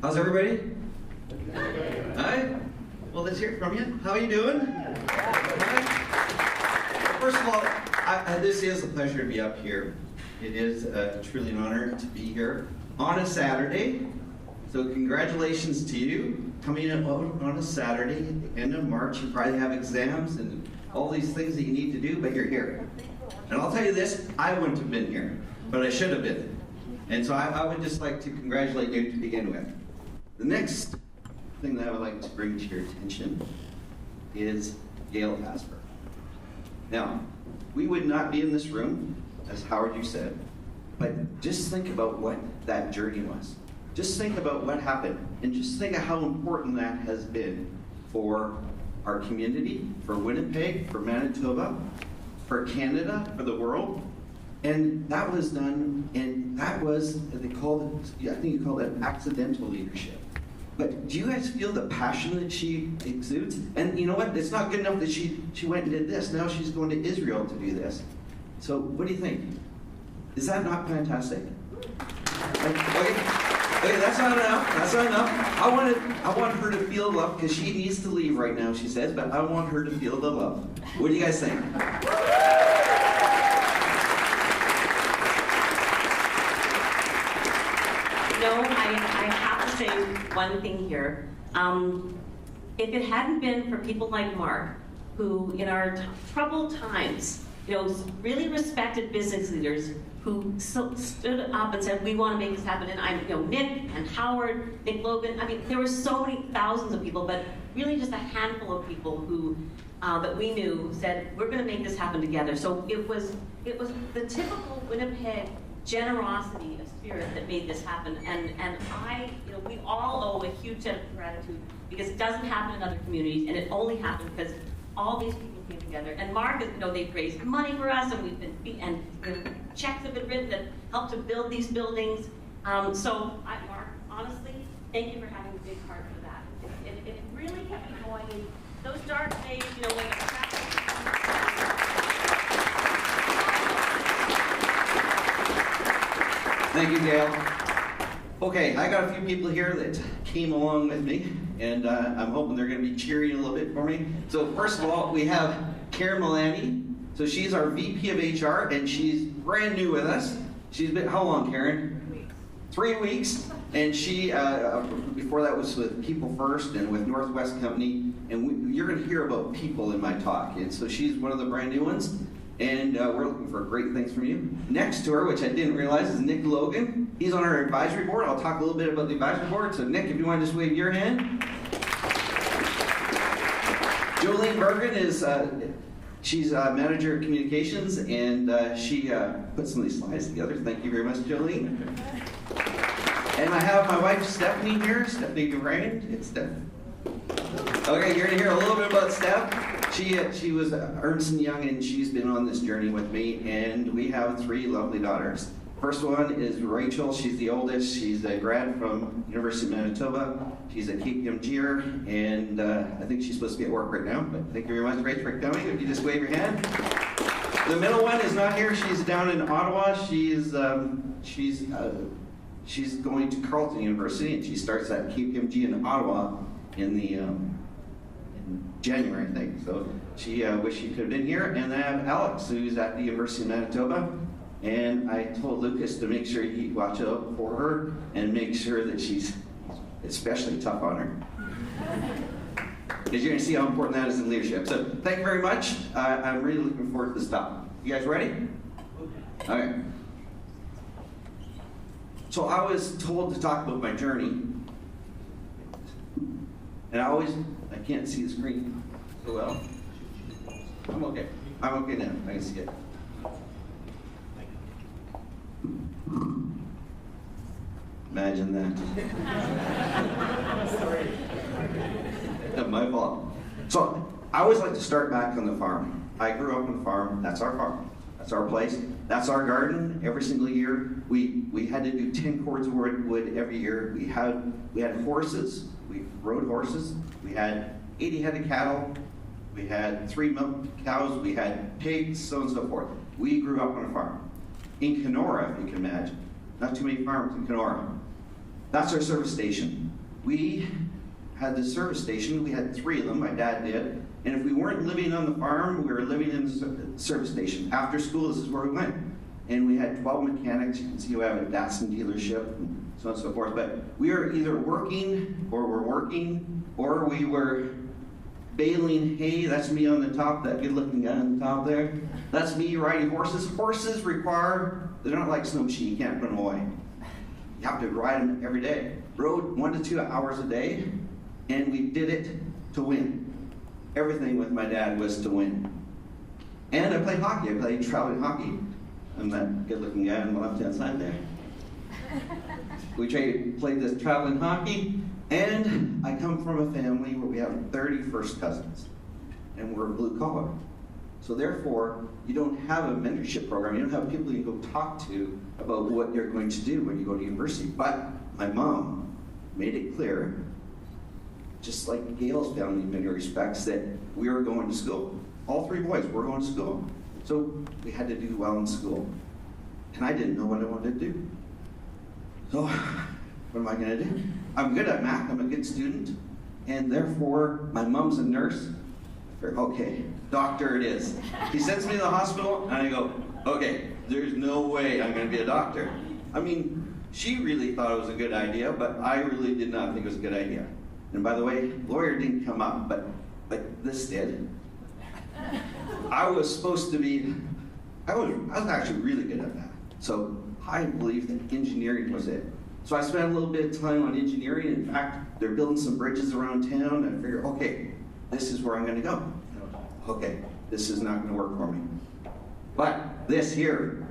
How's everybody? Hi. Well, let's hear it from you. How are you doing? Hi. First of all, this is a pleasure to be up here. It is truly an honor to be here on a Saturday. So congratulations to you coming out on a Saturday at the end of March. You probably have exams and all these things that you need to do, but you're here. And I'll tell you this, I wouldn't have been here, but I should have been. And so I would just like to congratulate you to begin with. The next thing that I would like to bring to your attention is Gail Casper. Now, we would not be in this room, as Howard you said, but just think about what that journey was. Just think about what happened, and just think of how important that has been for our community, for Winnipeg, for Manitoba, for Canada, for the world. And that was done, and that was, they called it, I think you called it accidental leadership. But do you guys feel the passion that she exudes? And you know what? It's not good enough that she went and did this. Now she's going to Israel to do this. So what do you think? Is that not fantastic? Okay, that's not enough. That's not enough. I want her to feel love because she needs to leave right now, she says, but I want her to feel the love. What do you guys think? I have to say one thing here. If it hadn't been for people like Mark, who in our troubled times, really respected business leaders who stood up and said, we want to make this happen. And Nick and Howard, Nick Logan, there were so many thousands of people, but really just a handful of people who, that we knew said, we're going to make this happen together. So it was the typical Winnipeg generosity of spirit that made this happen, and we all owe a huge debt of gratitude because it doesn't happen in other communities, and it only happened because all these people came together. And Mark, they've raised money for us, and we've been checks have been written that helped to build these buildings. Mark, honestly, thank you for having a big heart for that. It really kept me going in those dark days, when the Thank you, Gail. Okay, I got a few people here that came along with me, and I'm hoping they're going to be cheering a little bit for me. So first of all, we have Karen Milani. So she's our VP of HR, and she's brand new with us. She's been, how long, Karen? 3 weeks. And she, before that was with People First and with Northwest Company, and you're going to hear about people in my talk. And so she's one of the brand new ones. And we're looking for great things from you. Next to her, which I didn't realize, is Nick Logan. He's on our advisory board. I'll talk a little bit about the advisory board. So Nick, if you want to just wave your hand. Jolene Bergen is, she's manager of communications, and she put some of these slides together. Thank you very much, Jolene. And I have my wife Stephanie here, Stephanie Durain. It's Steph. Okay, you're going to hear a little bit about Steph. She was Ernst & Young, and she's been on this journey with me, and we have 3 lovely daughters. First one is Rachel. She's the oldest. She's a grad from University of Manitoba. She's a KPMGer, and I think she's supposed to be at work right now, but thank you very much, Rachel, for coming. If you just wave your hand. The middle one is not here. She's down in Ottawa. She's going to Carleton University, and she starts at KPMG in Ottawa in January, I think. So she wished she could have been here. And then I have Alex, who's at the University of Manitoba. And I told Lucas to make sure he watch out for her and make sure that she's especially tough on her. Because you're going to see how important that is in leadership. So thank you very much. I'm really looking forward to this talk. You guys ready? Okay. So I was told to talk about my journey. And I can't see the screen so well. I'm okay. I'm okay now. I can see it. Imagine that. Sorry. Not my fault. So I always like to start back on the farm. I grew up on the farm. That's our farm. That's our place. That's our garden. Every single year, we had to do 10 cords of wood every year. We had horses. We rode horses. We had 80 head of cattle. We had 3 milk cows. We had pigs, so on and so forth. We grew up on a farm. In Kenora, if you can imagine. Not too many farms in Kenora. That's our service station. We had this service station. We had 3 of them, my dad did. And if we weren't living on the farm, we were living in the service station. After school, this is where we went. And we had 12 mechanics. You can see we have a Datsun dealership and so on and so forth. But we were either working, or we were baling hay. That's me on the top, that good-looking guy on the top there. That's me riding horses. Horses require, they're not like snow machine, you can't put them away. You have to ride them every day. Rode 1 to 2 hours a day, and we did it to win. Everything with my dad was to win. And I played hockey. I played traveling hockey. I'm that good-looking guy on the left-hand side there. We played this traveling hockey, and I come from a family where we have 30 first cousins, and we're blue collar. So therefore, you don't have a mentorship program. You don't have people you go talk to about what you're going to do when you go to university. But my mom made it clear, just like Gail's family in many respects, that we were going to school. All 3 boys were going to school. So we had to do well in school. And I didn't know what I wanted to do. So what am I going to do? I'm good at math. I'm a good student. And therefore, my mom's a nurse. I figured, okay, doctor it is. He sends me to the hospital, and I go, okay, there's no way I'm going to be a doctor. I mean, she really thought it was a good idea, but I really did not think it was a good idea. And by the way, lawyer didn't come up, but this did. I was supposed to be, I was actually really good at that. So I believed that engineering was it. So I spent a little bit of time on engineering. In fact, they're building some bridges around town, and I figured, okay, this is where I'm going to go. Okay, this is not going to work for me. But this here,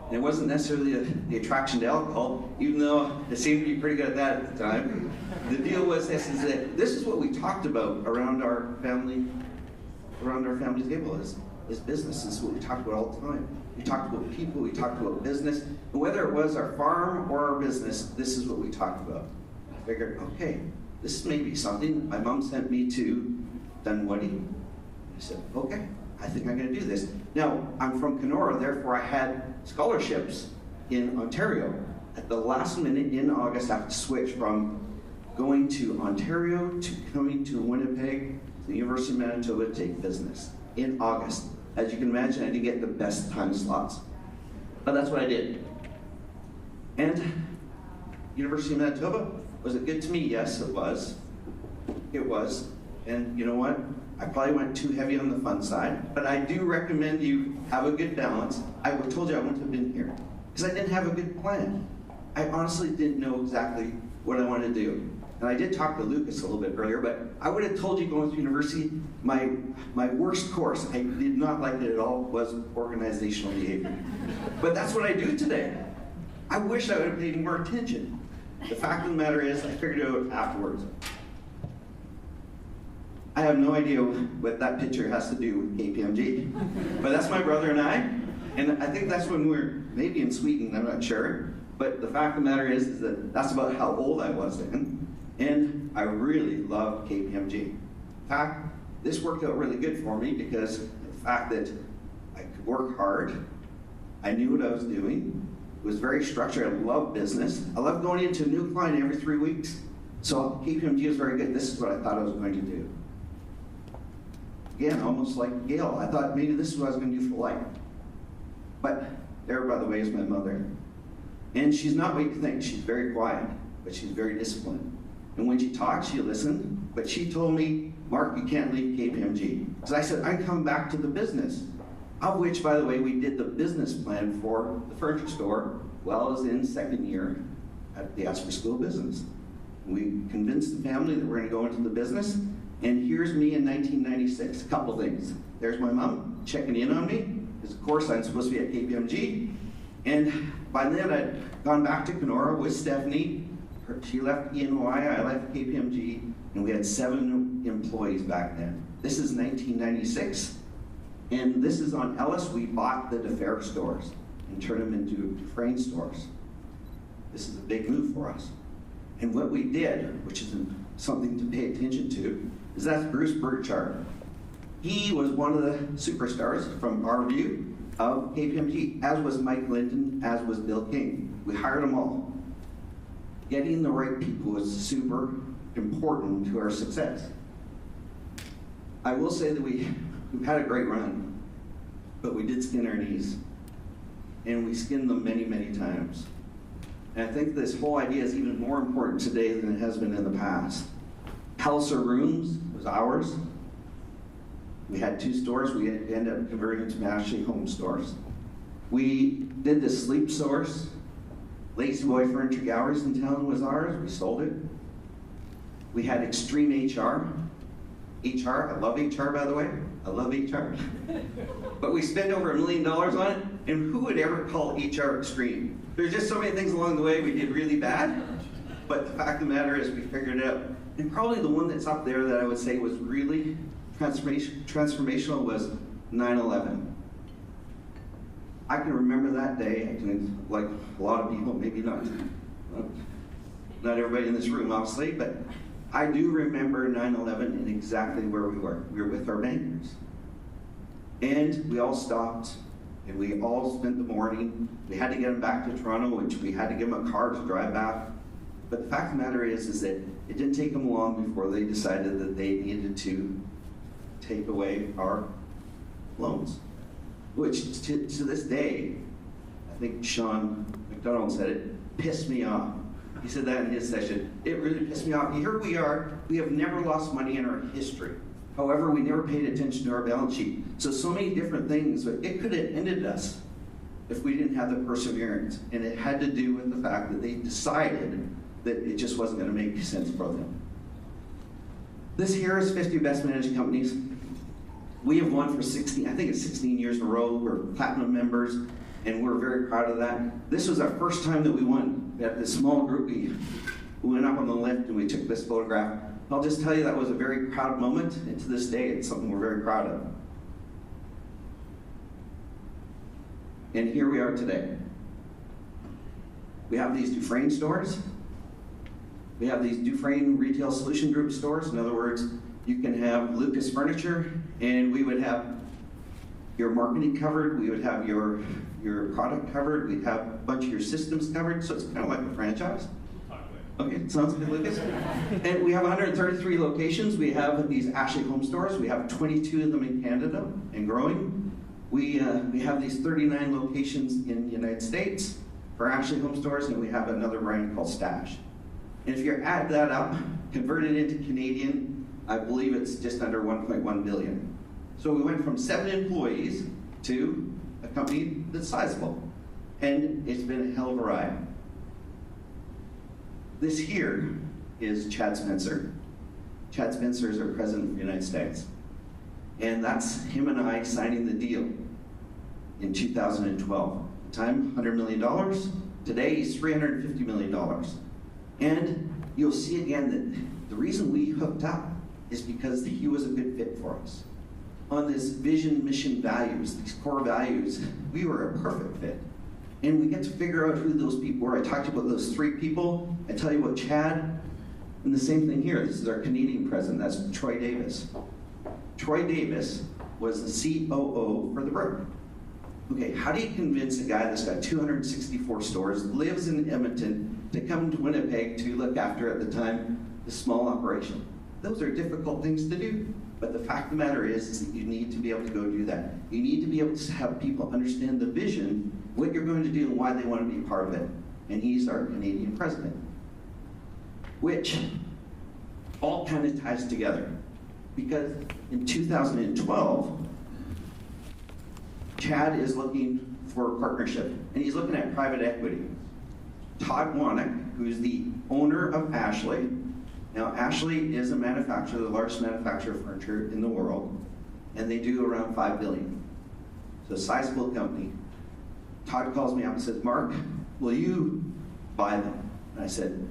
and it wasn't necessarily the attraction to alcohol, even though it seemed to be pretty good at that at the time. The deal was this is what we talked about around our family table is business. This is what we talked about all the time. We talked about people, we talked about business, and whether it was our farm or our business, this is what we talked about. I figured, okay, this may be something. My mom sent me to Dunwoody. I said, okay, I think I'm going to do this. Now, I'm from Kenora, therefore I had scholarships in Ontario. At the last minute in August, I have to switch from going to Ontario to coming to Winnipeg, to the University of Manitoba to take business in August. As you can imagine, I didn't get the best time slots. But that's what I did. And University of Manitoba, was it good to me? Yes, it was. It was. And you know what? I probably went too heavy on the fun side, but I do recommend you have a good balance. I would have told you I wouldn't have been here because I didn't have a good plan. I honestly didn't know exactly what I wanted to do. And I did talk to Lucas a little bit earlier, but I would have told you going to university, my worst course, I did not like it at all, was organizational behavior. But that's what I do today. I wish I would have paid more attention. The fact of the matter is, I figured it out afterwards. I have no idea what that picture has to do with KPMG, but that's my brother and I think that's when we were maybe in Sweden, I'm not sure. But the fact of the matter is that that's about how old I was then, and I really loved KPMG. In fact, this worked out really good for me because the fact that I could work hard, I knew what I was doing, it was very structured, I love business, I love going into a new client every 3 weeks. So KPMG was very good, this is what I thought I was going to do. Again, almost like Gail, I thought maybe this is what I was going to do for life. But there, by the way, is my mother. And she's not what you think. She's very quiet, but she's very disciplined. And when she talks, you listen. But she told me, Mark, you can't leave KPMG. So I said, I'm coming back to the business. Of which, by the way, we did the business plan for the furniture store while I was in second year at the Asper School of Business. We convinced the family that we're going to go into the business. And here's me in 1996, a couple things. There's my mom checking in on me, because of course I'm supposed to be at KPMG. And by then I'd gone back to Kenora with Stephanie. She left ENY, I left KPMG, and we had 7 employees back then. This is 1996, and this is on Ellis. We bought the DeFer stores and turned them into Dufresne stores. This is a big move for us. And what we did, which is something to pay attention to, is that's Bruce Burchard. He was one of the superstars from our view of KPMG, as was Mike Linton, as was Bill King. We hired them all. getting the right people is super important to our success. I will say that we've had a great run, but we did skin our knees. And we skinned them many, many times. And I think this whole idea is even more important today than it has been in the past. Palliser Rooms was ours. We had 2 stores. We ended up converting to Ashley Home Stores. We did the Sleep Source. Lazy Boy Furniture Galleries in town was ours. We sold it. We had Extreme HR. I love HR, by the way. I love HR. But we spent over $1 million on it, and who would ever call HR extreme? There's just so many things along the way we did really bad, but the fact of the matter is we figured it out. And probably the one that's up there that I would say was really transformational was 9/11. I can remember that day. I can, like a lot of people, maybe not everybody in this room, obviously, but I do remember 9/11 and exactly where we were. We were with our bankers. And we all stopped, and we all spent the morning. We had to get them back to Toronto, which we had to give them a car to drive back. But the fact of the matter is that it didn't take them long before they decided that they needed to take away our loans, which to this day, I think Sean McDonald said it, pissed me off. He said that in his session. It really pissed me off. Here we are, we have never lost money in our history. However, we never paid attention to our balance sheet. So many different things, but it could have ended us if we didn't have the perseverance. And it had to do with the fact that they decided that it just wasn't going to make sense for them. This here is 50 Best Managed Companies. We have won for 16 years in a row. We're platinum members, and we're very proud of that. This was our first time that we won. We had this small group, we went up on the lift and we took this photograph. I'll just tell you that was a very proud moment, and to this day, it's something we're very proud of. And here we are today. We have these Dufresne stores. We have these Dufresne Retail Solution Group stores. In other words, you can have Lucas Furniture, and we would have your marketing covered, we would have your product covered, we'd have a bunch of your systems covered, so it's kind of like a franchise. Okay, sounds good, Lucas. And we have 133 locations. We have these Ashley Home Stores. We have 22 of them in Canada and growing. We have these 39 locations in the United States for Ashley Home Stores, and we have another brand called Stash. And if you add that up, convert it into Canadian, I believe it's just under 1.1 billion. So we went from 7 employees to a company that's sizable. And it's been a hell of a ride. This here is Chad Spencer. Chad Spencer is our president of the United States. And that's him and I signing the deal in 2012. At the time, $100 million. Today, he's $350 million. And you'll see again that the reason we hooked up is because he was a good fit for us. On this vision, mission, values, these core values, we were a perfect fit. And we get to figure out who those people were. I talked about those 3 people. I tell you what, Chad, and the same thing here. This is our Canadian president. That's Troy Davis. Troy Davis was the COO for the Brook. Okay, how do you convince a guy that's got 264 stores, lives in Edmonton, to come to Winnipeg to look after, at the time, the small operation? Those are difficult things to do. But the fact of the matter is that you need to be able to go do that. You need to be able to have people understand the vision, what you're going to do, and why they want to be part of it. And he's our Canadian president. Which all kind of ties together. Because in 2012, Chad is looking for a partnership, and he's looking at private equity. Todd Wanek, who's the owner of Ashley. Now, Ashley is a manufacturer, the largest manufacturer of furniture in the world, and they do around $5 billion. So a sizable company. Todd calls me up and says, Mark, will you buy them? And I said,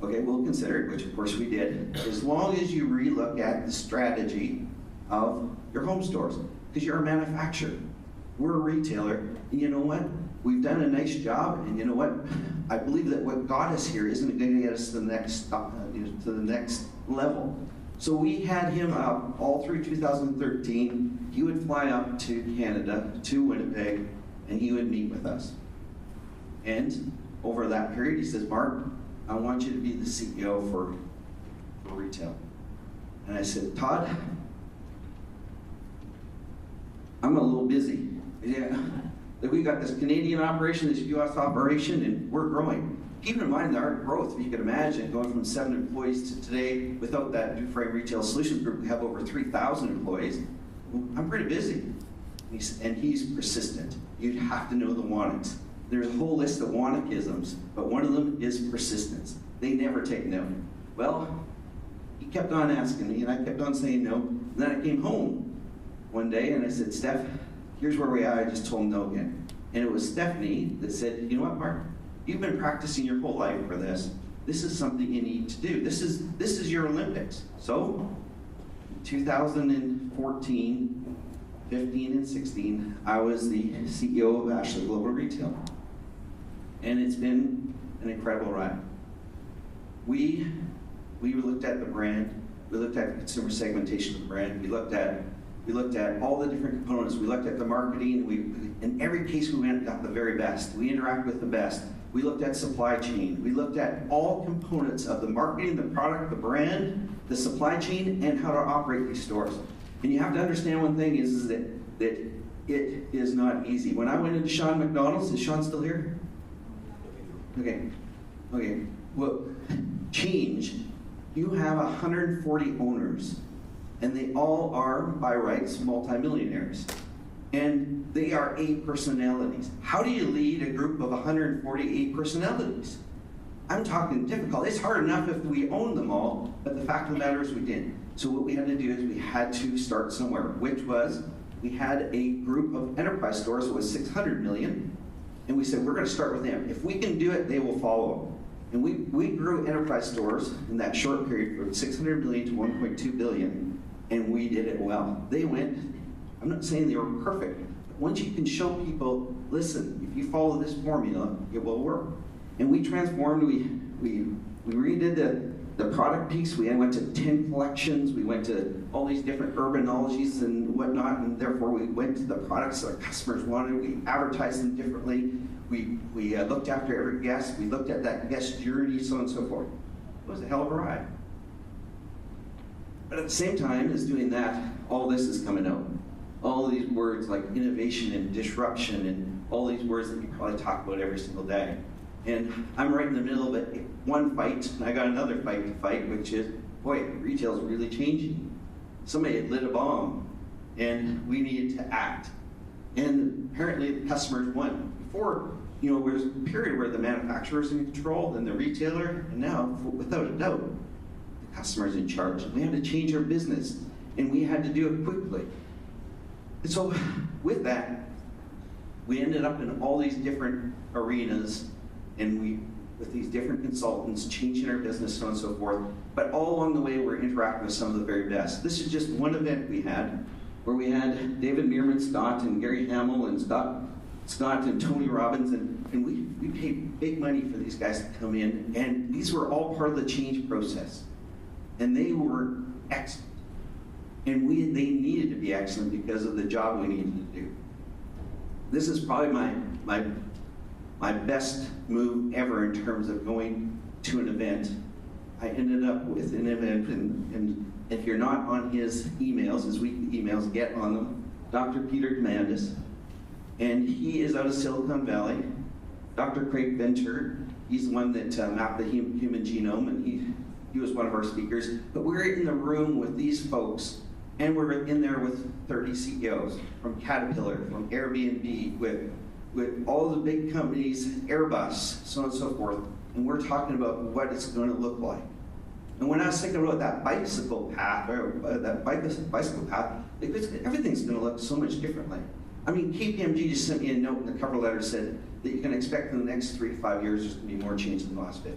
okay, we'll consider it, which of course we did, as long as you relook at the strategy of your home stores, because you're a manufacturer. We're a retailer, and you know what? We've done a nice job, and you know what? I believe that what got us here isn't going to get us to the next level. So we had him up all through 2013. He would fly up to Canada, to Winnipeg, and he would meet with us. And over that period, he says, Mark, I want you to be the CEO for retail. And I said, Todd, I'm a little busy. Yeah, we got this Canadian operation, this US operation, and we're growing. Keep in mind our growth, if you can imagine, going from 7 employees to today, without that Dufresne Retail Solutions Group, we have over 3,000 employees. I'm pretty busy. And he's persistent. You'd have to know the Wanniks. There's a whole list of Wannikisms, but one of them is persistence. They never take no. Well, he kept on asking me, and I kept on saying no. And then I came home one day, and I said, Steph, here's where we are. I just told him no again. And it was Stephanie that said, you know what, Mark? You've been practicing your whole life for this. This is something you need to do. This is your Olympics. So, 2014, 15, and 16, I was the CEO of Ashley Global Retail. And it's been an incredible ride. We looked at the brand, we looked at the consumer segmentation of the brand, we looked at all the different components, we looked at the marketing, in every case we went and got the very best. We interact with the best. We looked at supply chain. We looked at all components of the marketing, the product, the brand, the supply chain, and how to operate these stores. And you have to understand one thing is that it is not easy. When I went into Sean McDonald's, is Sean still here? Okay. Well, change. You have 140 owners, and they all are, by rights, multimillionaires. And they are A personalities. How do you lead a group of 148 personalities? I'm talking difficult. It's hard enough if we owned them all, but the fact of the matter is we didn't. So what we had to do is we had to start somewhere, which was we had a group of enterprise stores that was 600 million, and we said, we're going to start with them. If we can do it, they will follow. And we grew enterprise stores in that short period from 600 million to 1.2 billion, and we did it well. They went, I'm not saying they were perfect, but once you can show people, listen, if you follow this formula, it will work. And we transformed, we redid the product piece. We went to 10 collections. We went to all these different urbanologies and whatnot, and therefore we went to the products that our customers wanted. We advertised them differently. We looked after every guest. We looked at that guest journey, so on and so forth. It was a hell of a ride. But at the same time as doing that, all this is coming out. All these words like innovation and disruption and all these words that you probably talk about every single day. And I'm right in the middle of one fight, and I got another fight to fight, which is, boy, retail's really changing. Somebody had lit a bomb, and we needed to act. And apparently the customers won. Before, there was a period where the manufacturer's in control, then the retailer, and now, without a doubt, the customer's in charge. We had to change our business, and we had to do it quickly. And so with that, we ended up in all these different arenas, and with these different consultants, changing our business, so on and so forth. But all along the way, we're interacting with some of the very best. This is just one event we had, where we had David Meerman Scott and Gary Hamill and Scott and Tony Robbins, and we paid big money for these guys to come in, and these were all part of the change process. And they were excellent. And they needed to be excellent because of the job we needed to do. This is probably my best move ever in terms of going to an event. I ended up with an event, and if you're not on his emails, his weekly emails, get on them. Dr. Peter Diamandis, and he is out of Silicon Valley. Dr. Craig Venter, he's the one that mapped the human genome, and he was one of our speakers. But we're in the room with these folks, and we're in there with 30 CEOs from Caterpillar, from Airbnb, with all the big companies, Airbus, so on and so forth, and we're talking about what it's going to look like. And when I was thinking about that bicycle path, everything's going to look so much differently. I mean, KPMG just sent me a note in the cover letter said that you can expect in the next 3 to 5 years there's going to be more change than the last 50.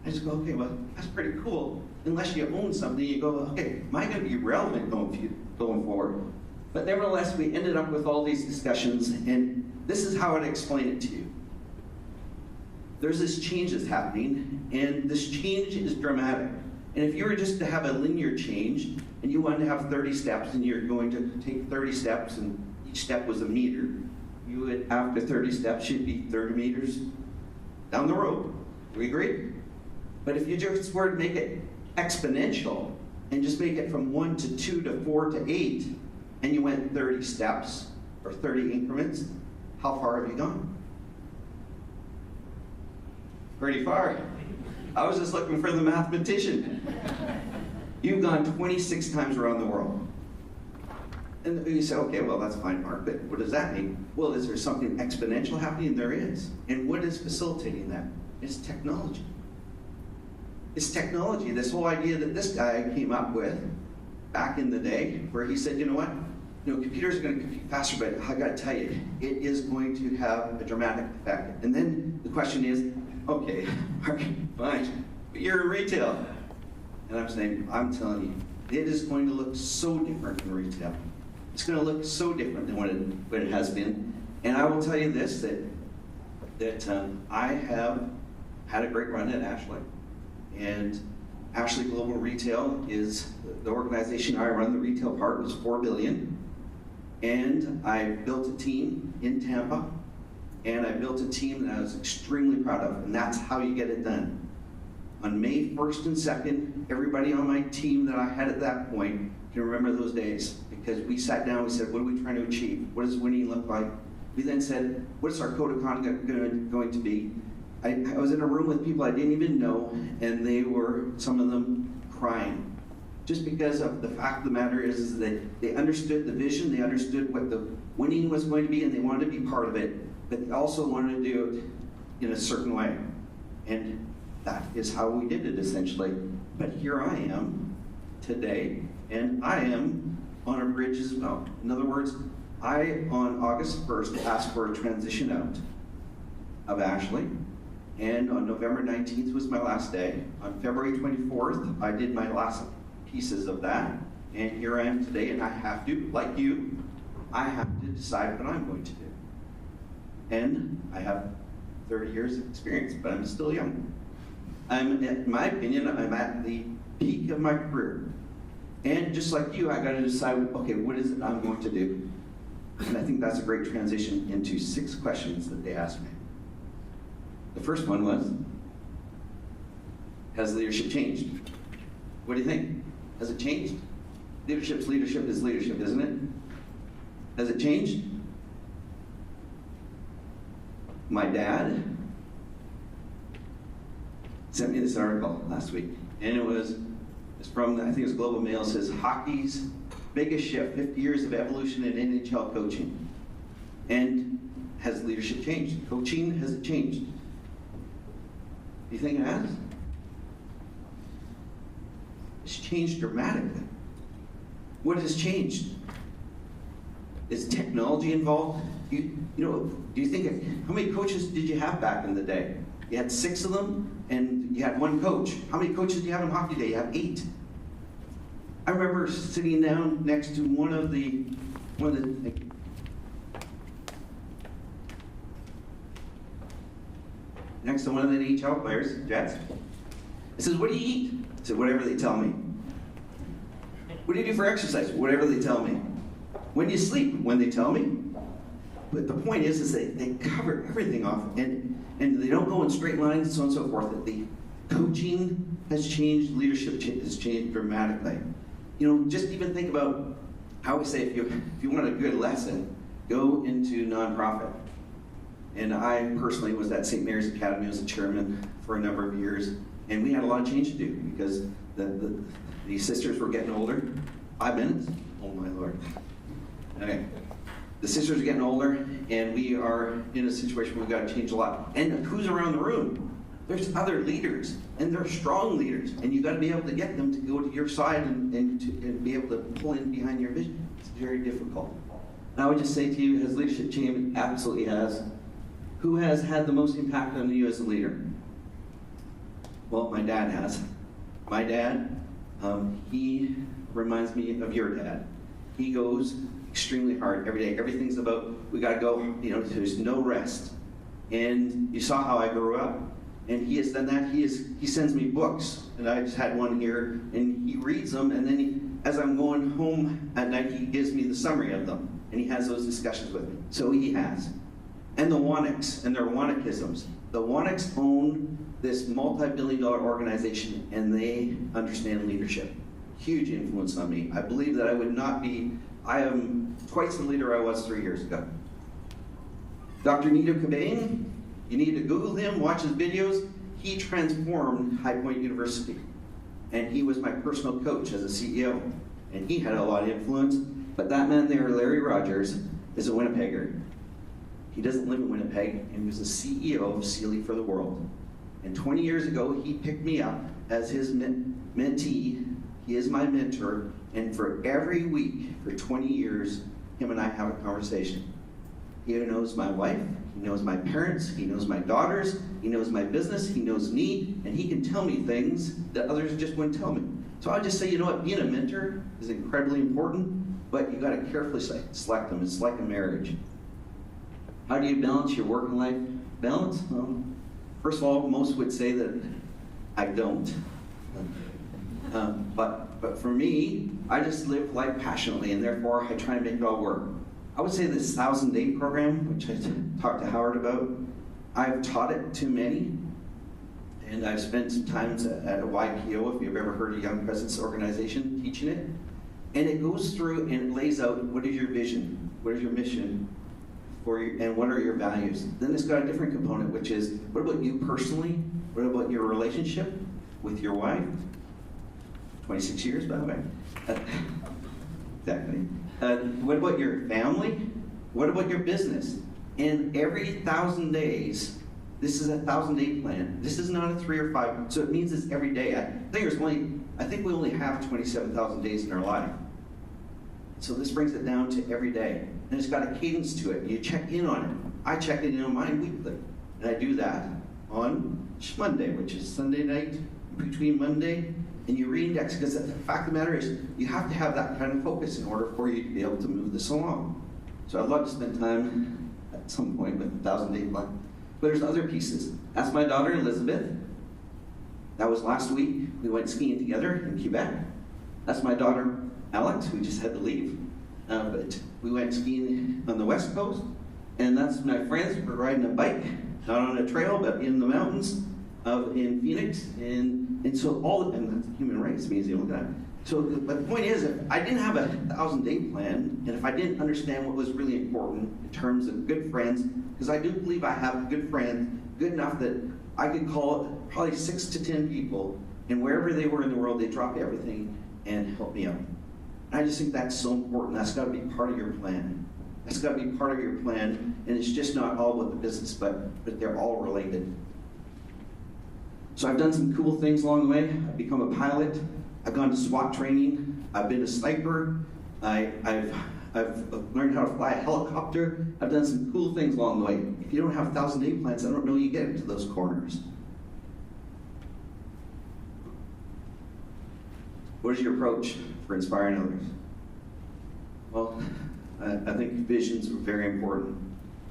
I just go, okay, well, that's pretty cool. Unless you own something, you go, okay, am I going to be relevant going forward? But nevertheless, we ended up with all these discussions, and this is how I'd explain it to you. There's this change that's happening, and this change is dramatic. And if you were just to have a linear change, and you wanted to have 30 steps, and you're going to take 30 steps, and each step was a meter, you would, after 30 steps, you'd be 30 meters down the road. Do we agree? But if you just were to make it exponential and just make it from 1 to 2 to 4 to 8, and you went 30 steps or 30 increments, how far have you gone? Pretty far. I was just looking for the mathematician. You've gone 26 times around the world. And you say, okay, well, that's fine, Mark, but what does that mean? Well, is there something exponential happening? There is. And what is facilitating that? It's technology. It's technology. This whole idea that this guy came up with back in the day, where he said, you know what? Computers are going to compute faster, but I got to tell you, it is going to have a dramatic effect. And then the question is, okay, Mark, fine, but you're in retail. And I'm saying, I'm telling you, it is going to look so different in retail. It's going to look so different than what it has been. And I will tell you this, that I have had a great run at Ashley. And Ashley Global Retail is the organization I run. The retail part was $4 billion. And I built a team in Tampa. And I built a team that I was extremely proud of. And that's how you get it done. On May 1st and 2nd, everybody on my team that I had at that point can remember those days. Because we sat down, we said, what are we trying to achieve? What does winning look like? We then said, what is our code of conduct going to be? I was in a room with people I didn't even know, and they were, some of them, crying. Just because of the fact of the matter is that they understood the vision, they understood what the winning was going to be, and they wanted to be part of it, but they also wanted to do it in a certain way. And that is how we did it, essentially. But here I am today, and I am on a bridge as well. In other words, I, on August 1st, asked for a transition out of Ashley, and on November 19th was my last day. On February 24th, I did my last pieces of that, and here I am today, and I have to, like you, I have to decide what I'm going to do. And I have 30 years of experience, but I'm still young. In my opinion, I'm at the peak of my career. And just like you, I got to decide, okay, what is it I'm going to do? And I think that's a great transition into 6 questions that they asked me. The first one was, has leadership changed? What do you think? Has it changed? Leadership is leadership, isn't it? Has it changed? My dad sent me this article last week, and it's from, I think it was Global Mail. It says, hockey's biggest shift, 50 years of evolution in NHL coaching. And has leadership changed? Coaching, has it changed? Do you think it has? It's changed dramatically. What has changed? Is technology involved? Do you think, how many coaches did you have back in the day? You had 6 of them, and you had 1 coach. How many coaches do you have on hockey day? You have 8. I remember sitting down next to one of the NHL players, Jets. He says, what do you eat? I said, whatever they tell me. What do you do for exercise? Whatever they tell me. When do you sleep? When they tell me. But the point is they cover everything off, and they don't go in straight lines, and so on and so forth. That the coaching has changed, leadership has changed dramatically. Just even think about how we say, if you want a good lesson, go into nonprofit. And I personally was at St. Mary's Academy as a chairman for a number of years, and we had a lot of change to do because the sisters were getting older. 5 minutes? Oh my Lord. Okay. The sisters are getting older, and we are in a situation where we've got to change a lot. And who's around the room? There's other leaders, and they're strong leaders, and you've got to be able to get them to go to your side and be able to pull in behind your vision. It's very difficult. And I would just say to you, has leadership changed? Absolutely has. Who has had the most impact on you as a leader? Well, my dad has. My dad, he reminds me of your dad. He goes extremely hard every day. Everything's about, we got to go, there's no rest. And you saw how I grew up. And he has done that. He sends me books. And I just had one here. And he reads them. And then as I'm going home at night, he gives me the summary of them. And he has those discussions with me. So he has. And the Wanniks and their Wannikisms. The Wanex own this multi-billion-dollar organization, and they understand leadership. Huge influence on me. I believe that I am twice the leader I was 3 years ago. Dr. Nito Cobain, you need to Google him, watch his videos. He transformed High Point University, and he was my personal coach as a CEO, and he had a lot of influence. But that man there, Larry Rogers, is a Winnipegger. He doesn't live in Winnipeg, and he was the CEO of Sealy for the World. And 20 years ago, he picked me up as his mentee. He is my mentor, and for every week, for 20 years, him and I have a conversation. He knows my wife, he knows my parents, he knows my daughters, he knows my business, he knows me, and he can tell me things that others just wouldn't tell me. So I'll just say, you know what, being a mentor is incredibly important, but you gotta carefully select them. It's like a marriage. How do you balance your work and life balance? Well, first of all, most would say that I don't. But for me, I just live life passionately, and therefore I try to make it all work. I would say this 1,000-day program, which I talked to Howard about, I've taught it to many, and I've spent some time at a YPO, if you've ever heard of Young Presidents Organization, teaching it. And it goes through and it lays out what is your vision, what is your mission, and what are your values. Then it's got a different component, which is, what about you personally? What about your relationship with your wife? 26 years, by the way. Exactly. What about your family? What about your business? And every 1,000 days, this is a 1,000-day plan. This is not a 3 or 5, so it means it's every day. I think we only have 27,000 days in our life. So this brings it down to every day. And it's got a cadence to it. You check in on it. I check in on mine weekly. And I do that on Monday, which is Sunday night, between Monday, and you reindex, because the fact of the matter is, you have to have that kind of focus in order for you to be able to move this along. So I'd love to spend time at some point with the 1,000-day plan. But there's other pieces. That's my daughter, Elizabeth. That was last week. We went skiing together in Quebec. That's my daughter, Alex, who just had to leave. But we went skiing on the West Coast. And that's my friends. We're riding a bike, not on a trail, but in the mountains in Phoenix. And so and that's the human race, means you look at that. So but the point is, if I didn't have a 1,000-day plan, and if I didn't understand what was really important in terms of good friends, because I do believe I have good friends, good enough that I could call probably 6 to 10 people, and wherever they were in the world, they dropped everything and helped me out. And I just think that's so important. That's got to be part of your plan. That's got to be part of your plan, and it's just not all about the business, but they're all related. So I've done some cool things along the way. I've become a pilot. I've gone to SWAT training. I've been a sniper. I've learned how to fly a helicopter. I've done some cool things along the way. If you don't have 1,000-day plans, I don't know you get into those corners. What is your approach for inspiring others? Well, I think visions are very important.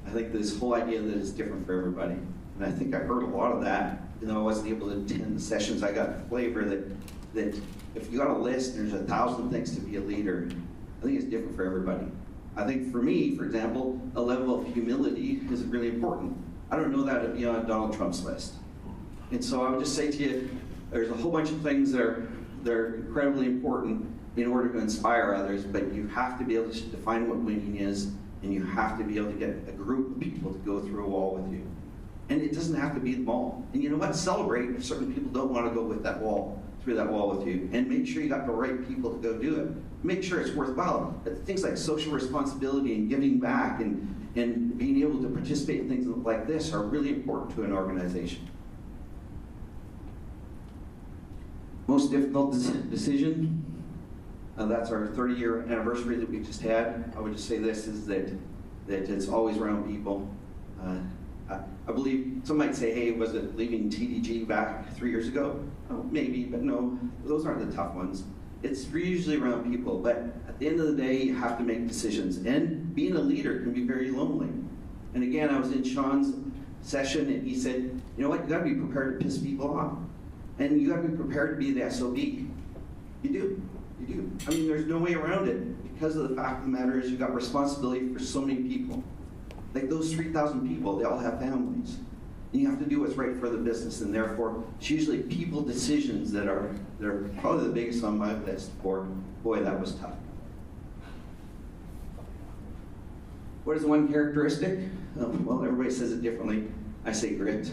I think this whole idea that it's different for everybody. And I think I heard a lot of that. Even though I wasn't able to attend the sessions, I got the flavor that if you got a list and there's 1,000 things to be a leader, I think it's different for everybody. I think for me, for example, a level of humility is really important. I don't know that to be on Donald Trump's list. And so I would just say to you, there's a whole bunch of things that are incredibly important in order to inspire others, but you have to be able to define what winning is, and you have to be able to get a group of people to go through a wall with you. And it doesn't have to be them all. And you know what? Celebrate if certain people don't want to go with that wall, through that wall with you. And make sure you got the right people to go do it. Make sure it's worthwhile. Things like social responsibility and giving back and being able to participate in things like this are really important to an organization. Most difficult decision, that's our 30-year anniversary that we just had. I would just say this, is that it's always around people. I believe some might say, hey, was it leaving TDG back 3 years ago? Oh, maybe, but no, those aren't the tough ones. It's usually around people, but at the end of the day, you have to make decisions. And being a leader can be very lonely. And again, I was in Sean's session, and he said, you know what, you gotta be prepared to piss people off. And you gotta be prepared to be the SOB. You do. I mean, there's no way around it, because of the fact of the matter is you've got responsibility for so many people. Like those 3,000 people, they all have families. and you have to do what's right for the business, and therefore, it's usually people decisions that are probably the biggest on my list. For boy, that was tough. What is one characteristic? Well, everybody says it differently. I say grit.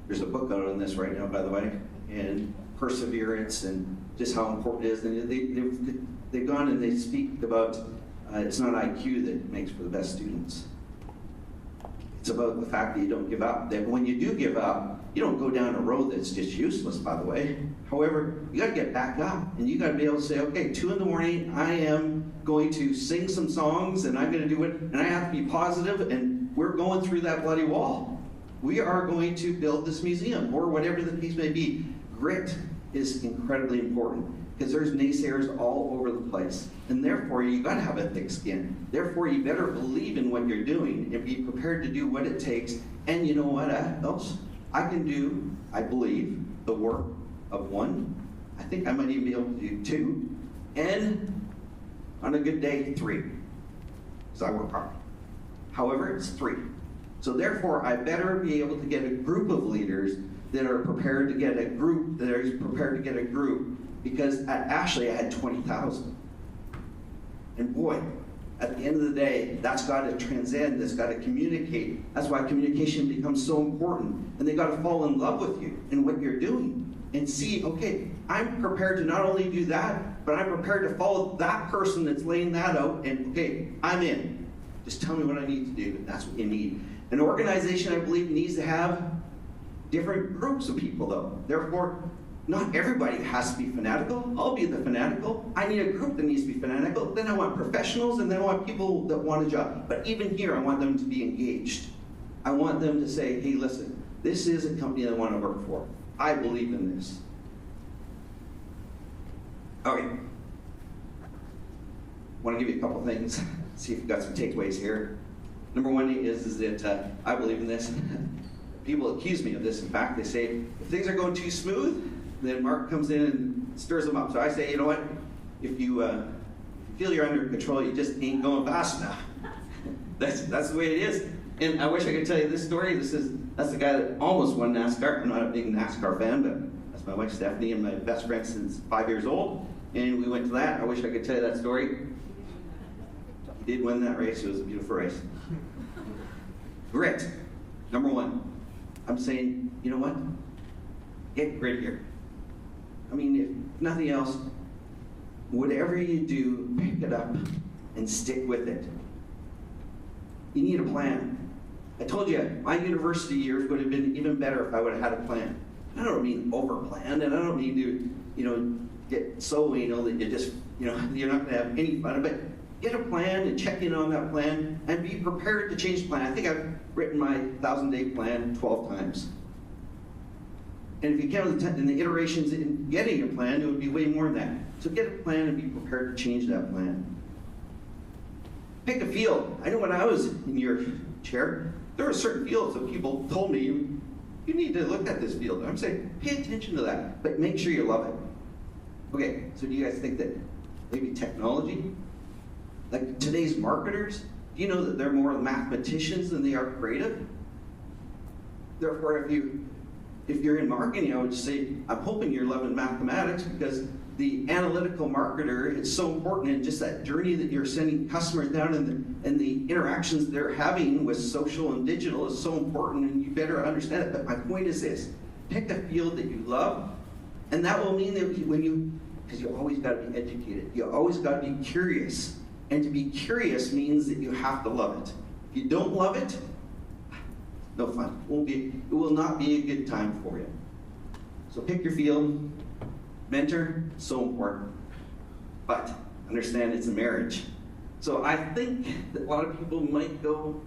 There's a book out on this right now, by the way, and perseverance and just how important it is. And they've gone and they speak about it's not IQ that makes for the best students. It's about the fact that you don't give up. That when you do give up, you don't go down a road that's just useless, by the way. However, you got to get back up, and you got to be able to say, okay, 2 a.m, I am going to sing some songs, and I'm going to do it, and I have to be positive, and we're going through that bloody wall. We are going to build this museum, or whatever the case may be. Grit is incredibly important, because there's naysayers all over the place. And therefore, you got to have a thick skin. Therefore, you better believe in what you're doing and be prepared to do what it takes. And you know what else? I can do, I believe, the work of 1. I think I might even be able to do 2. And on a good day, 3. So I work hard. However, it's 3. So therefore, I better be able to get a group of leaders that are prepared to get a group, because at Ashley I had 20,000. And boy, at the end of the day, that's got to transcend, that's got to communicate. That's why communication becomes so important. And they got to fall in love with you and what you're doing and see, okay, I'm prepared to not only do that, but I'm prepared to follow that person that's laying that out, and okay, I'm in. Just tell me what I need to do, and that's what you need. An organization, I believe, needs to have different groups of people, though. Therefore, not everybody has to be fanatical. I'll be the fanatical. I need a group that needs to be fanatical. Then I want professionals, and then I want people that want a job. But even here, I want them to be engaged. I want them to say, hey, listen, this is a company that I want to work for. I believe in this. Okay. Want to give you a couple things. See if you've got some takeaways here. Number 1 is that I believe in this. People accuse me of this. In fact, they say, if things are going too smooth, then Mark comes in and stirs them up. So I say, you know what? If you feel you're under control, you just ain't going fast enough. That's the way it is. And I wish I could tell you this story. That's the guy that almost won NASCAR. I'm not a big NASCAR fan, but that's my wife Stephanie and my best friend since 5 years old. And we went to that. I wish I could tell you that story. He did win that race. It was a beautiful race. Grit. Number 1. I'm saying, you know what? Get grittier. I mean, if nothing else, whatever you do, pick it up and stick with it. You need a plan. I told you, my university years would have been even better if I would have had a plan. I don't mean over-planned, and I don't mean to, get so anal that you just, you're not going to have any fun. But get a plan and check in on that plan and be prepared to change the plan. I think I've written my 1,000-day plan 12 times. And if you count the iterations in getting a plan, it would be way more than that. So get a plan and be prepared to change that plan. Pick a field. I know when I was in your chair, there were certain fields that people told me, you need to look at this field. I'm saying, pay attention to that, but make sure you love it. Okay, so do you guys think that maybe technology, like today's marketers, do you know that they're more mathematicians than they are creative? Therefore, if you're in marketing, I would say, I'm hoping you're loving mathematics, because the analytical marketer is so important, and just that journey that you're sending customers down and the interactions they're having with social and digital is so important, and you better understand it. But my point is this: pick a field that you love, and that will mean that because you always got to be educated, you always got to be curious, and to be curious means that you have to love it. If you don't love it, no fun. It will not be a good time for you. So pick your field. Mentor, so important. But understand it's a marriage. So I think that a lot of people might go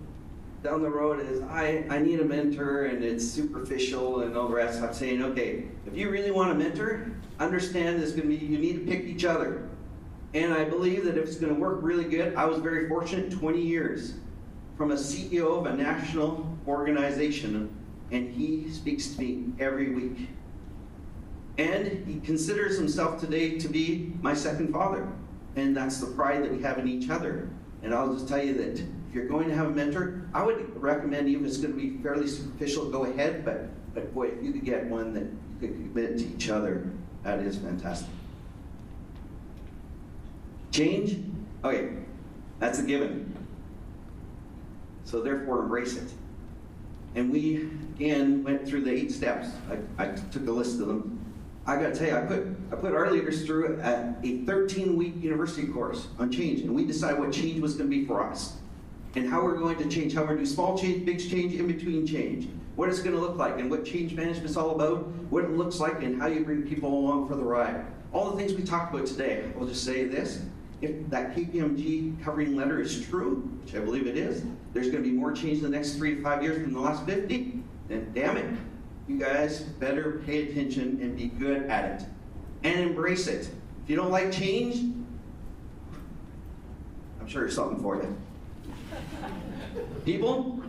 down the road as, I need a mentor, and it's superficial and all the rest. I'm saying, okay, if you really want a mentor, understand you need to pick each other. And I believe that if it's going to work really good, I was very fortunate, 20 years from a CEO of a national organization, and he speaks to me every week. And he considers himself today to be my second father. And that's the pride that we have in each other. And I'll just tell you that if you're going to have a mentor, I would recommend, even if it's going to be fairly superficial, go ahead, but boy, if you could get one that you could commit to each other, that is fantastic. Change? Okay, that's a given. So therefore, embrace it. And we, again, went through the 8 steps. I took a list of them. I got to tell you, I put our leaders through a 13-week university course on change, and we decided what change was going to be for us, and how we're going to change, how we're going to do small change, big change, in-between change, what it's going to look like, and what change management is all about, what it looks like, and how you bring people along for the ride. All the things we talked about today. I'll just say this. If that KPMG covering letter is true, which I believe it is, there's going to be more change in the next 3 to 5 years than the last 50, then damn it, you guys better pay attention and be good at it. And embrace it. If you don't like change, I'm sure there's something for you. People,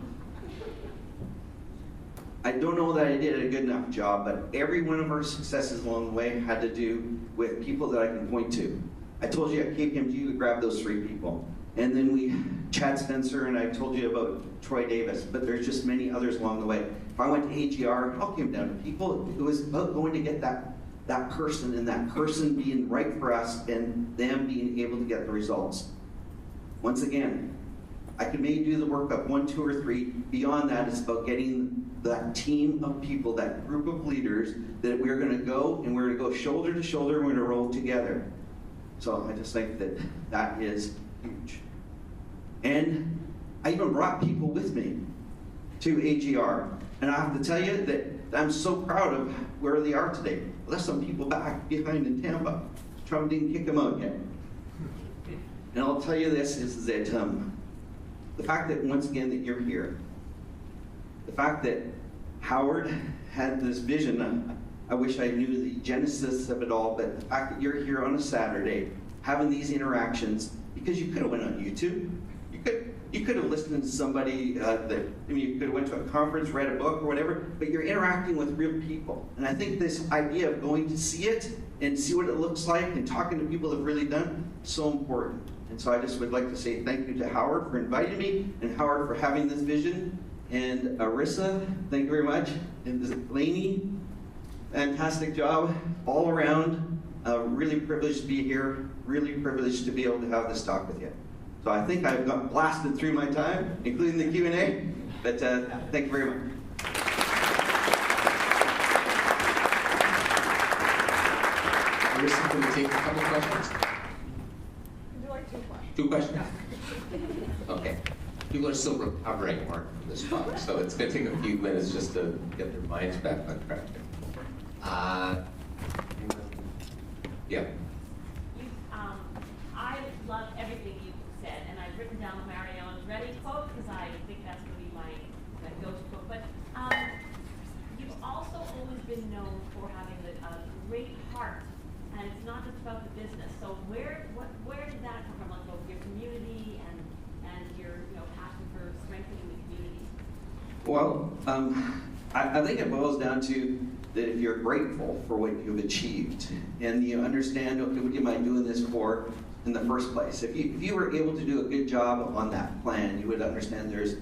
I don't know that I did a good enough job, but every one of our successes along the way had to do with people that I can point to. I told you at KPMG we grabbed those 3 people. And then Chad Spencer, and I told you about Troy Davis, but there's just many others along the way. If I went to AGR, it all came down to people. It was about going to get that person, and that person being right for us, and them being able to get the results. Once again, I could maybe do the work up 1, 2, or 3. Beyond that, it's about getting that team of people, that group of leaders, that we're going to go, and we're going to go shoulder to shoulder, and we're going to roll together. So I just think that that is huge. And I even brought people with me to AGR. And I have to tell you that I'm so proud of where they are today. Left some people back behind in Tampa. Trump didn't kick them out yet. And I'll tell you this, is that the fact that, once again, that you're here, the fact that Howard had this vision, I wish I knew the genesis of it all, but the fact that you're here on a Saturday, having these interactions, because you could have went on YouTube, you could have listened to somebody you could have went to a conference, read a book or whatever, but you're interacting with real people. And I think this idea of going to see it and see what it looks like and talking to people that have really done, so important. And so I just would like to say thank you to Howard for inviting me, and Howard for having this vision, and Arissa, thank you very much, and Lainey, fantastic job all around. Really privileged to be here, really privileged to be able to have this talk with you. So I think I've got blasted through my time, including the Q&A, but thank you very much. Arissa, can we take a couple questions? Would you like 2 questions? 2 questions? Okay. People are still recovering, Mark, from this talk, so it's going to take a few minutes just to get their minds back on track. Yeah. I love everything you said, and I've written down the Mario Andretti quote because I think that's going to be my go-to quote. But you've also always been known for having a great heart, and it's not just about the business. So where did that come from? Like both your community and your passion for strengthening the community? Well, I think it boils down to that if you're grateful for what you've achieved and you understand, okay, what am I doing this for in the first place? If you were able to do a good job on that plan, you would understand there's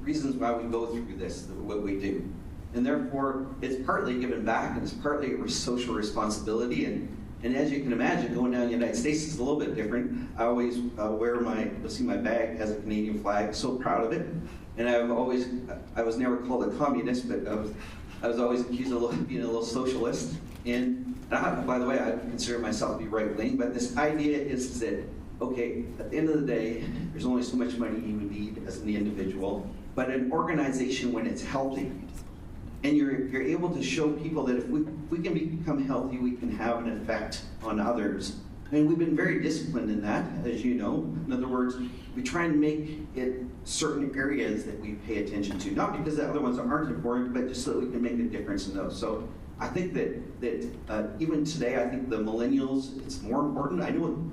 reasons why we go through this, what we do. And therefore, it's partly given back, and it's partly a social responsibility. And as you can imagine, going down the United States is a little bit different. I always you'll see my bag has a Canadian flag, so proud of it. And I was never called a communist, but I was always accused of being a little socialist. And by the way, I consider myself to be right-wing, but this idea is that, okay, at the end of the day, there's only so much money you would need as an individual, but an organization, when it's healthy, and you're able to show people that if we can become healthy, we can have an effect on others. And we've been very disciplined in that, as you know. In other words, we try and make it certain areas that we pay attention to, not because the other ones aren't important, but just so that we can make a difference in those. So I think that even today, I think the millennials, it's more important. I know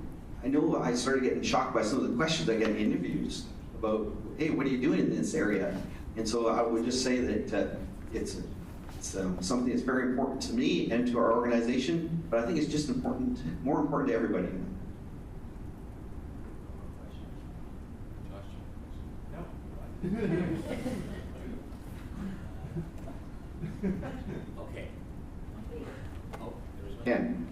I started getting shocked by some of the questions I get in interviews about, hey, what are you doing in this area? And so I would just say that it's something that's very important to me and to our organization, but I think it's just more important to everybody. Josh? Okay. Oh, there's one. Ken?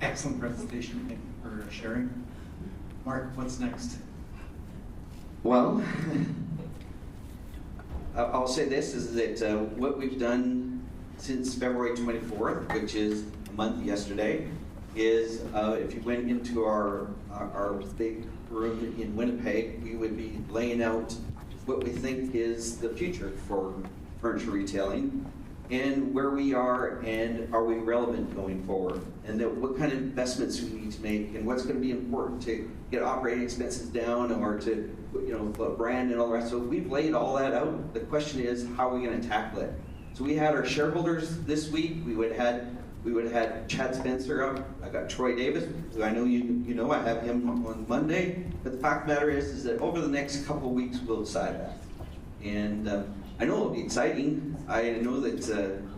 Excellent presentation, thank you for sharing. Mark, what's next? Well, I'll say this, is that what we've done since February 24th, which is a month yesterday, is if you went into our big room in Winnipeg, we would be laying out what we think is the future for furniture retailing and where we are and are we relevant going forward, and that what kind of investments we need to make and what's going to be important to get operating expenses down or to, brand and all the rest. So we've laid all that out. The question is, how are we going to tackle it? So we had our shareholders this week. We would have had Chad Spencer up. I got Troy Davis, who I know you know. I have him on Monday. But the fact of the matter is that over the next couple of weeks we'll decide that. And I know it'll be exciting. I know that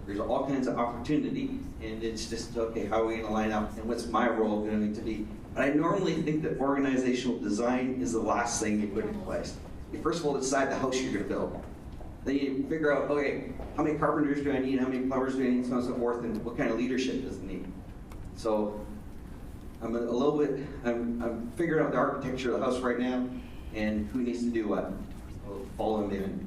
there's all kinds of opportunity, and it's just, okay, how are we going to line up, and what's my role going to be? But I normally think that organizational design is the last thing you put in place. You first of all decide the house you're going to build. Then you figure out, okay, how many carpenters do I need, how many plumbers do I need, so on and so forth, and what kind of leadership does it need? So I'm I'm figuring out the architecture of the house right now, and who needs to do what. I'll follow him in.